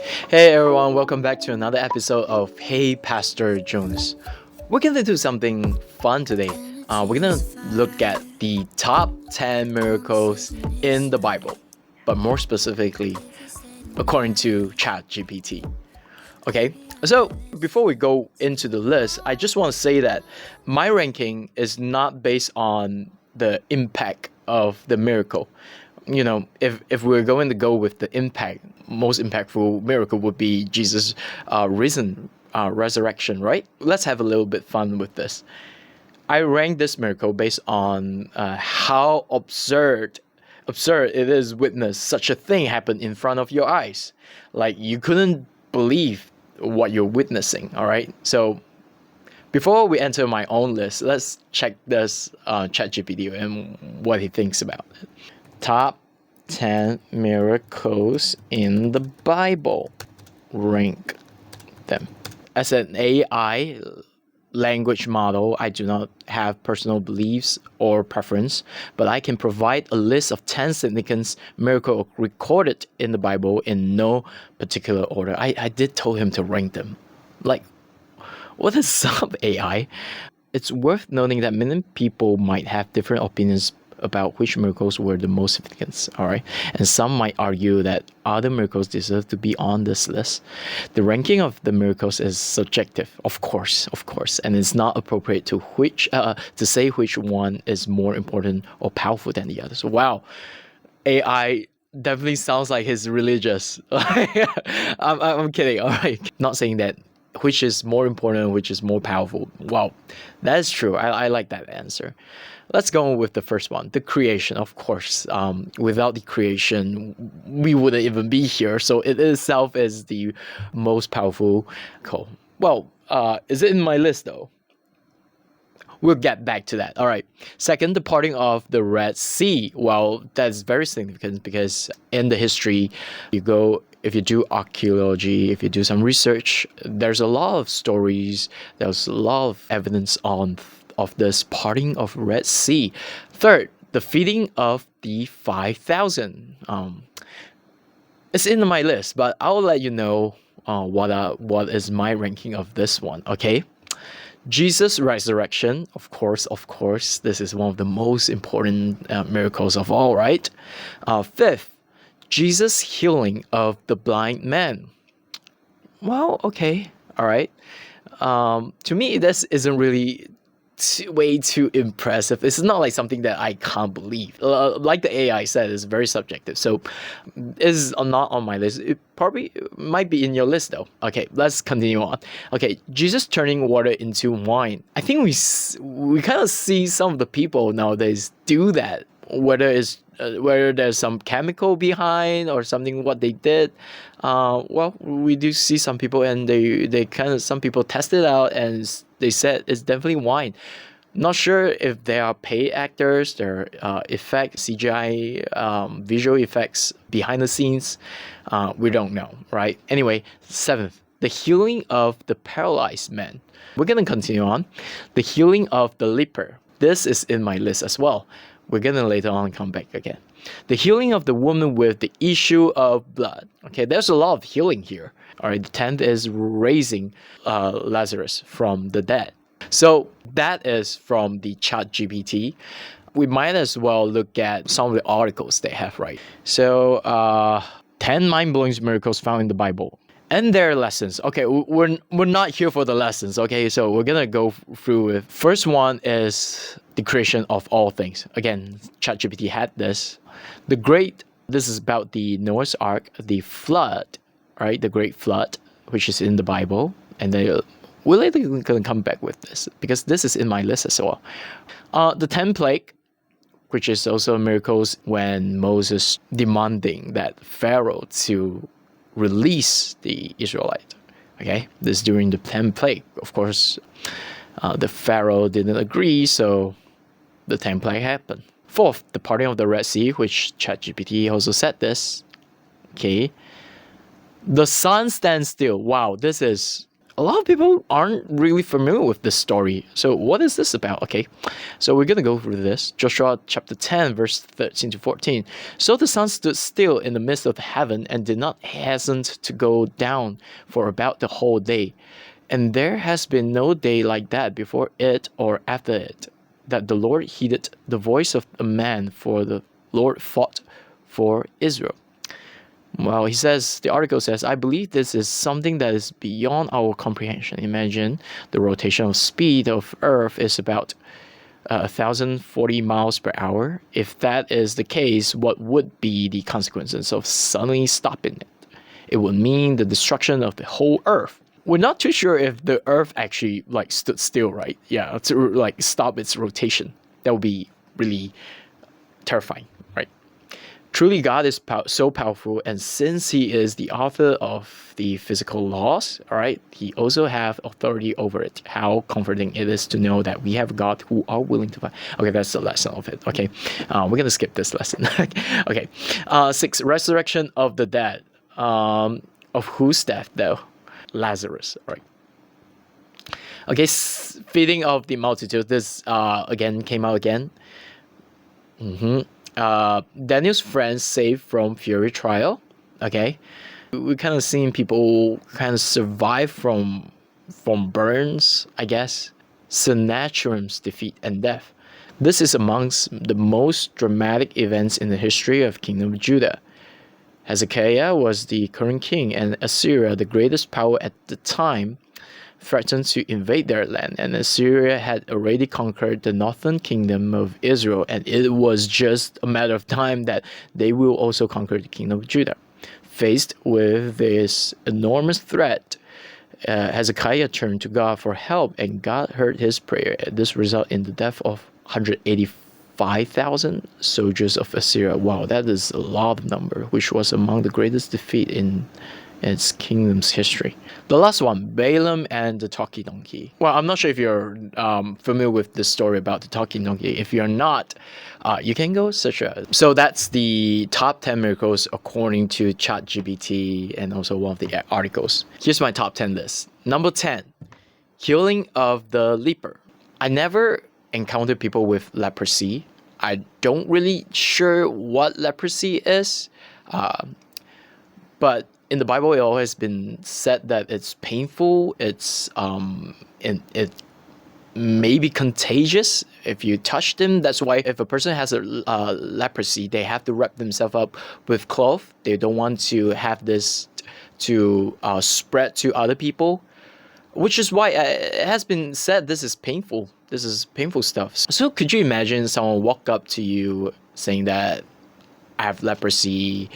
Hey everyone, welcome back to another episode of Hey Pastor Jonas. We're gonna do something fun today. We're gonna look at the top 10 miracles in the Bible, but more specifically, according to ChatGPT. Okay, so before we go into the list, I just want to say that my ranking is not based on the impact of the miracle. If we're going to go with the impact, most impactful miracle would be Jesus' resurrection, right? Let's have a little bit fun with this. I rank this miracle based on how absurd it is witness such a thing happen in front of your eyes. Like you couldn't believe what you're witnessing. All right, so before we enter my own list, let's check this ChatGPT and what he thinks about it. Top 10 miracles in the Bible. Rank them. As an AI language model, I do not have personal beliefs or preference, but I can provide a list of 10 significant miracles recorded in the Bible in no particular order. I did tell him to rank them. Like, what is up, AI? It's worth noting that many people might have different opinions about which miracles were the most significant, all right? And some might argue that other miracles deserve to be on this list. The ranking of the miracles is subjective, of course, and it's not appropriate to say which one is more important or powerful than the others. Wow, AI definitely sounds like he's religious. I'm kidding, all right? Not saying that which is more important, which is more powerful. Wow, that is true. I like that answer. Let's go with the first one, the creation. Of course, without the creation, we wouldn't even be here. So it itself is the most powerful call. Well, is it in my list though? We'll get back to that. All right. Second, the parting of the Red Sea. Well, that's very significant because in the history, if you do archaeology, if you do some research, there's a lot of stories, there's a lot of evidence of this parting of Red Sea. Third, the feeding of the 5,000. It's in my list, but I'll let you know what is my ranking of this one. Okay. Jesus' resurrection, of course, this is one of the most important miracles of all, right? Fifth, Jesus' healing of the blind man. Well, okay, all right. To me, this isn't really way too impressive. It's not like something that I can't believe. Like the AI said, it's very subjective. So it's not on my list. It probably might be in your list though. Okay, let's continue on. Okay, Jesus turning water into wine. I think we kind of see some of the people nowadays do that. Whether there's some chemical behind or something what they did. Well, we do see some people and they kind of some people test it out and they said it's definitely wine. Not sure if they are paid actors, their effect CGI visual effects behind the scenes. We don't know, right? Anyway, seventh, the healing of the paralyzed man. We're gonna continue on. The healing of the leper. This is in my list as well. We're gonna later on come back again. The healing of the woman with the issue of blood. Okay, there's a lot of healing here. All right, the 10th is raising Lazarus from the dead. So that is from the ChatGPT. We might as well look at some of the articles they have, right? So 10 mind-blowing miracles found in the Bible and their lessons. Okay, we're not here for the lessons. Okay, so we're gonna go through it. First one is the creation of all things. Again, ChatGPT had this. This is about the Noah's Ark, the flood, right? The Great Flood, which is in the Bible, and we're later gonna come back with this because this is in my list as well. The 10 plague, which is also miracles when Moses demanding that Pharaoh to release the Israelite. Okay, this during the 10 plague. Of course, the Pharaoh didn't agree, so the 10 plague happened. Fourth, the parting of the Red Sea, which ChatGPT also said this. Okay, the sun stands still. Wow, this is a lot of people aren't really familiar with this story. So what is this about? Okay, so we're going to go through this. Joshua chapter 10, verse 13 to 14. So the sun stood still in the midst of the heaven and did not hasten to go down for about the whole day. And there has been no day like that before it or after it, that the Lord heeded the voice of a man, for the Lord fought for Israel. Well, the article says, I believe this is something that is beyond our comprehension. Imagine the rotational speed of Earth is about 1,040 miles per hour. If that is the case, what would be the consequences of suddenly stopping it? It would mean the destruction of the whole Earth. We're not too sure if the Earth actually stood still, right? Yeah, to stop its rotation. That would be really terrifying, right? Truly, God is so powerful, and since He is the author of the physical laws, all right, He also have authority over it. How comforting it is to know that we have God who are willing to fight. Okay, that's the lesson of it. Okay, we're gonna skip this lesson. Okay, 6, resurrection of the dead. Of whose death though? Lazarus. All right. Okay, feeding of the multitude. This again came out again. Daniel's friends saved from fury trial. Okay, we kind of seen people kind of survive from burns, I guess. Sennacherib's defeat and death. This is amongst the most dramatic events in the history of Kingdom of Judah. Hezekiah was the current king, and Assyria, the greatest power at the time, threatened to invade their land, and Assyria had already conquered the northern kingdom of Israel, and it was just a matter of time that they will also conquer the kingdom of Judah. Faced with this enormous threat, Hezekiah turned to God for help, and God heard his prayer. This resulted in the death of 185,000 soldiers of Assyria. Wow, that is a lot of number, which was among the greatest defeat in its kingdom's history. The last one, Balaam and the talking donkey. Well, I'm not sure if you're familiar with this story about the talking donkey. If you're not, you can go search it. So that's the top 10 miracles according to ChatGPT and also one of the articles. Here's my top 10 list. Number 10, healing of the leper. I never encountered people with leprosy. I don't really sure what leprosy is, but in the Bible, it always been said that it's painful. It may be contagious if you touch them. That's why if a person has a leprosy, they have to wrap themselves up with cloth. They don't want to have this to spread to other people, which is why it has been said this is painful. This is painful stuff. So could you imagine someone walk up to you saying that I have leprosy?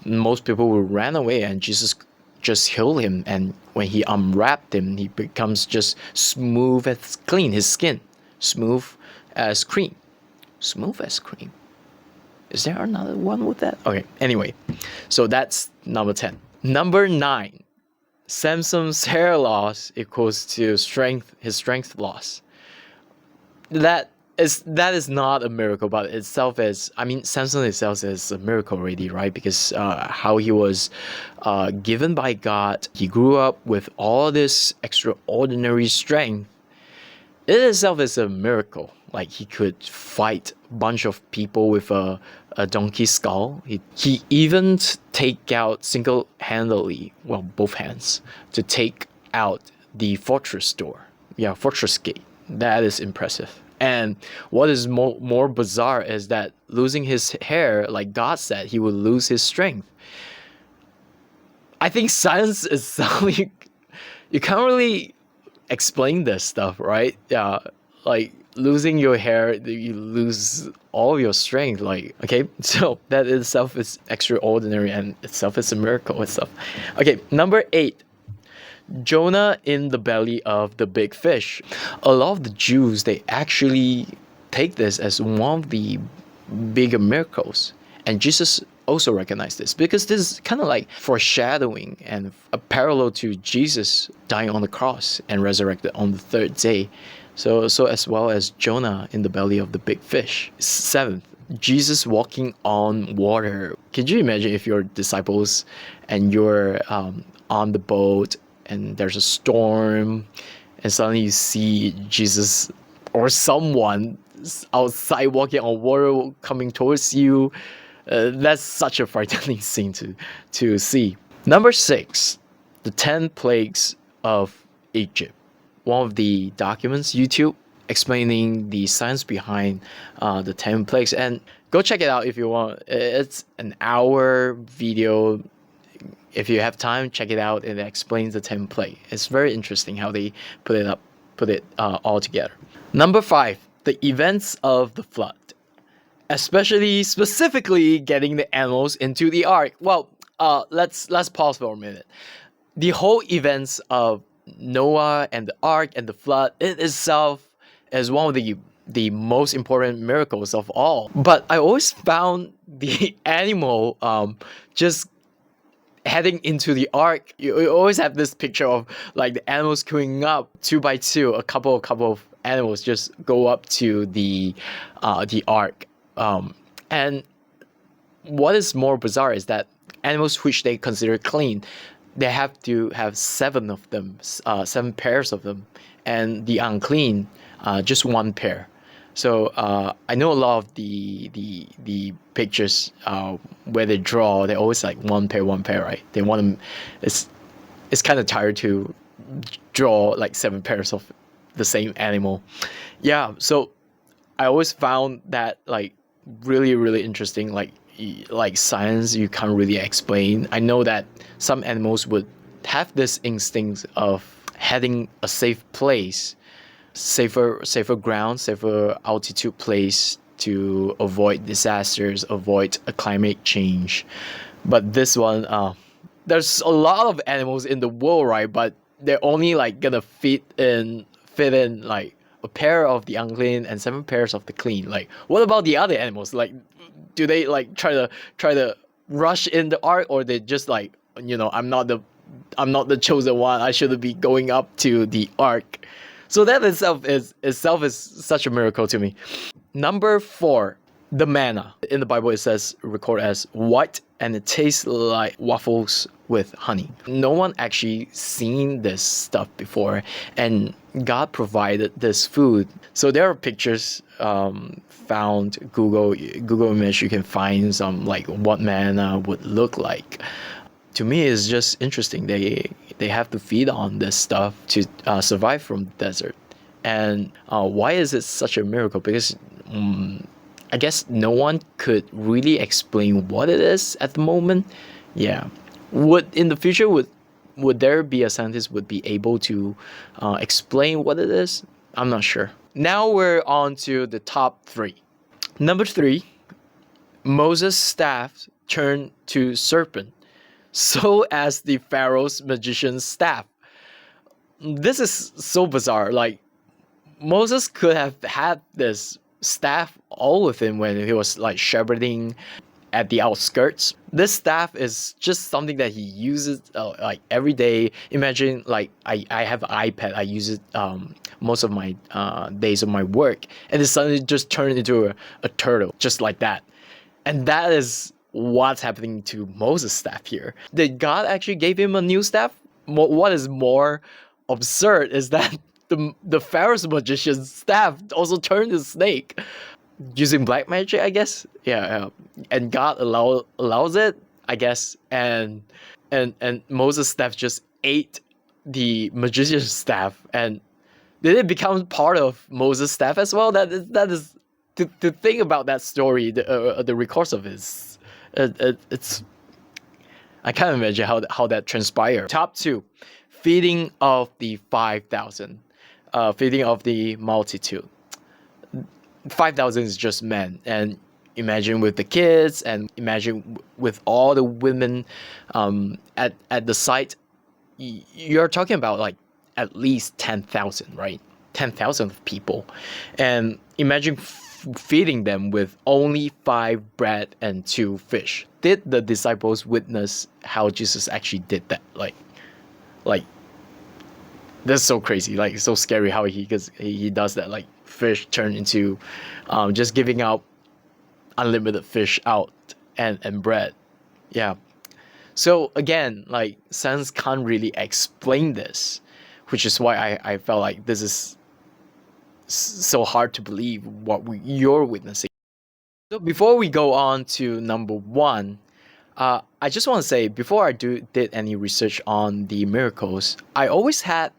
Most people will run away, and Jesus just healed him. And when he unwrapped him, he becomes just smooth as clean. His skin, smooth as cream. Smooth as cream. Is there another one with that? Okay, anyway. So that's number 10. Number 9. Samson's hair loss equals to his strength loss. That is not a miracle, but itself is, Samson itself is a miracle already, right? Because how he was given by God, he grew up with all this extraordinary strength. It itself is a miracle. Like he could fight a bunch of people with a donkey skull. He even take out single-handedly, well, both hands, to take out the fortress door. Yeah, fortress gate. That is impressive. And what is more bizarre is that losing his hair, like God said, he would lose his strength. I think science is you can't really explain this stuff, right? Yeah, like losing your hair, you lose all your strength. Like, okay, so that itself is extraordinary, and itself is a miracle itself. Okay, number 8. Jonah in the belly of the big fish. A lot of the Jews, they actually take this as one of the bigger miracles. And Jesus also recognized this, because this is kind of like foreshadowing and a parallel to Jesus dying on the cross and resurrected on the 3rd day. So as well as Jonah in the belly of the big fish. 7th, Jesus walking on water. Could you imagine if your disciples and you're on the boat and there's a storm, and suddenly you see Jesus or someone outside walking on water coming towards you. That's such a frightening scene to see. Number 6, the 10 plagues of Egypt. One of the documents, YouTube, explaining the science behind the 10 plagues. And go check it out if you want. It's an hour video. If you have time, check it out. It explains the 10 plague. It's very interesting how they put it all together. Number 5, the events of the flood, especially specifically getting the animals into the ark. Well, let's pause for a minute. The whole events of Noah and the ark and the flood in itself is one of the most important miracles of all. But I always found the animal just heading into the ark. You always have this picture of like the animals queuing up 2 by 2. A couple of animals just go up to the ark. And what is more bizarre is that animals which they consider clean, they have to have 7 of them, 7 pairs of them, and the unclean, just 1 pair. So I know a lot of the pictures where they draw, they're always like 1 pair, right? They want them. It's kind of tired to draw like 7 pairs of the same animal. Yeah. So I always found that like really interesting. Like science you can't really explain. I know that some animals would have this instinct of heading a safe place, safer ground, safer altitude place to avoid disasters, avoid a climate change. But this one, there's a lot of animals in the world, right? But they're only like gonna fit in like a pair of the unclean and 7 pairs of the clean. Like, what about the other animals? Like, do they like try to rush in the ark, or they just like, I'm not the chosen one, I shouldn't be going up to the ark? So that itself is such a miracle to me. Number 4, the manna. In the Bible, it says recorded as white, and it tastes like waffles with honey. No one actually seen this stuff before, and God provided this food. So there are pictures found Google image. You can find some like what manna would look like. To me, it's just interesting. They have to feed on this stuff to survive from the desert. And why is it such a miracle? Because I guess no one could really explain what it is at the moment. Yeah, in the future would there be a scientist would be able to explain what it is? I'm not sure. Now we're on to the top 3. Number 3, Moses' staff turned to serpent, so as the Pharaoh's magician's staff. This is so bizarre. Like, Moses could have had this staff all with him when he was like shepherding at the outskirts. This staff is just something that he uses like every day. Imagine like I have an iPad. I use it most of my days of my work, and it suddenly just turned into a turtle, just like that. And that is what's happening to Moses' staff here. Did God actually give him a new staff? What is more absurd is that the Pharaoh's magician's staff also turned to snake using black magic, I guess. Yeah. And God allows it, I guess. And Moses' staff just ate the magician's staff. And did it become part of Moses' staff as well? That is to think about that story, the recourse of it's I can't imagine how that transpired. Top 2, feeding of the 5,000, feeding of the multitude. 5,000 is just men, and imagine with the kids, and imagine with all the women at the site. You're talking about like at least 10,000, right? 10,000 people, and imagine feeding them with only 5 bread and 2 fish. Did the disciples witness how Jesus actually did that? Like that's so crazy, like so scary how he does that. Like fish turn into just giving out unlimited fish out and bread. Yeah. So again, like science can't really explain this, which is why I felt like this is so hard to believe what you're witnessing. So before we go on to number one, I just want to say before I did any research on the miracles, I always had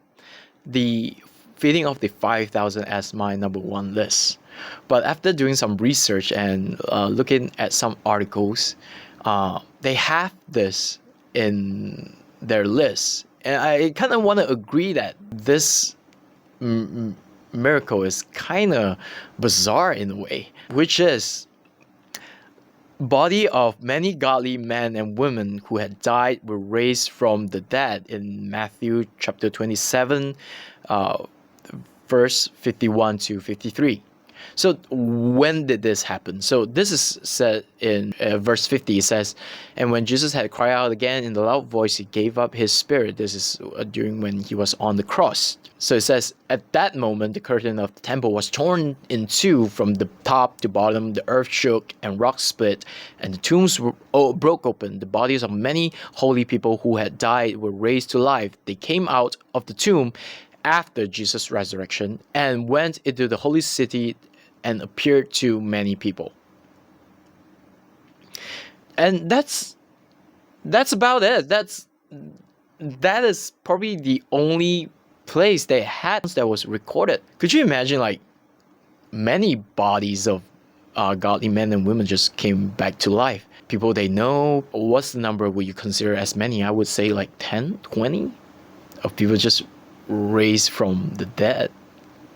the feeding of the 5,000 as my number one list. But after doing some research and looking at some articles, they have this in their list. And I kind of want to agree that this miracle is kind of bizarre in a way, which is body of many godly men and women who had died were raised from the dead in Matthew chapter 27, uh, verse 51 to 53. So when did this happen? So this is said in verse 50. It says, "And when Jesus had cried out again in the loud voice, he gave up his spirit." This is during when he was on the cross. So it says, "At that moment, the curtain of the temple was torn in two from the top to bottom. The earth shook and rocks split, and the tombs broke open. The bodies of many holy people who had died were raised to life. They came out of the tomb after Jesus' resurrection and went into the holy city and appeared to many people." And that's about it. That is probably the only place they had that was recorded. Could you imagine like many bodies of godly men and women just came back to life? People they know. What's the number would you consider as many? I would say like 10, 20 of people just raised from the dead.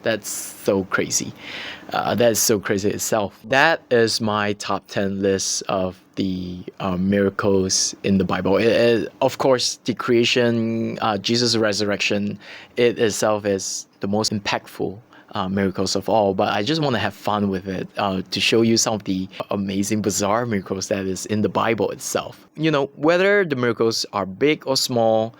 That's so crazy. That is so crazy itself. That is my top 10 list of the miracles in the Bible. Of course, the creation, Jesus' resurrection, it itself is the most impactful miracles of all. But I just want to have fun with it to show you some of the amazing, bizarre miracles that is in the Bible itself. You know, whether the miracles are big or small,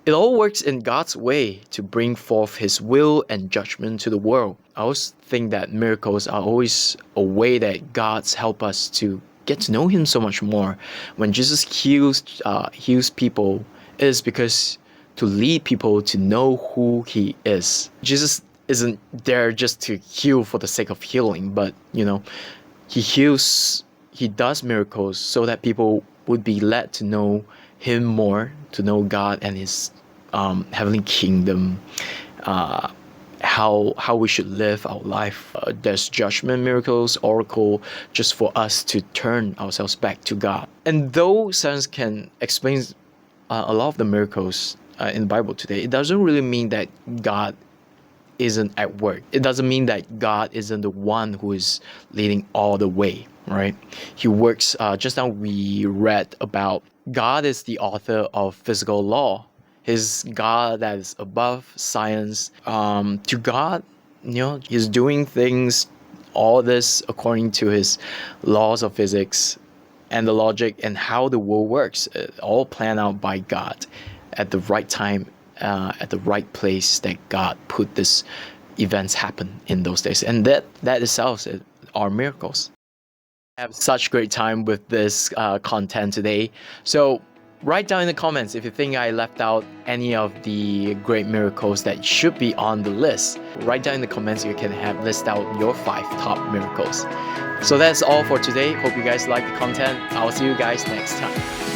it all works in God's way to bring forth His will and judgment to the world. I always think that miracles are always a way that God's help us to get to know Him so much more. When Jesus heals people, it is because to lead people to know who He is. Jesus isn't there just to heal for the sake of healing, but He does miracles so that people would be led to know Him more, to know God and His heavenly kingdom, how we should live our life. There's judgment miracles, oracle, just for us to turn ourselves back to God. And though science can explain a lot of the miracles in the Bible today, it doesn't really mean that God isn't at work. It doesn't mean that God isn't the one who is leading all the way, right? He works, just now we read about God is the author of physical law. His God that is above science. To God, He's doing things, all this according to His laws of physics and the logic and how the world works, all planned out by God at the right time, at the right place that God put these events happen in those days. And that itself are miracles. I have such great time with this content today. So write down in the comments if you think I left out any of the great miracles that should be on the list. Write down in the comments, you can list out your 5 top miracles. So that's all for today. Hope you guys like the content. I'll see you guys next time.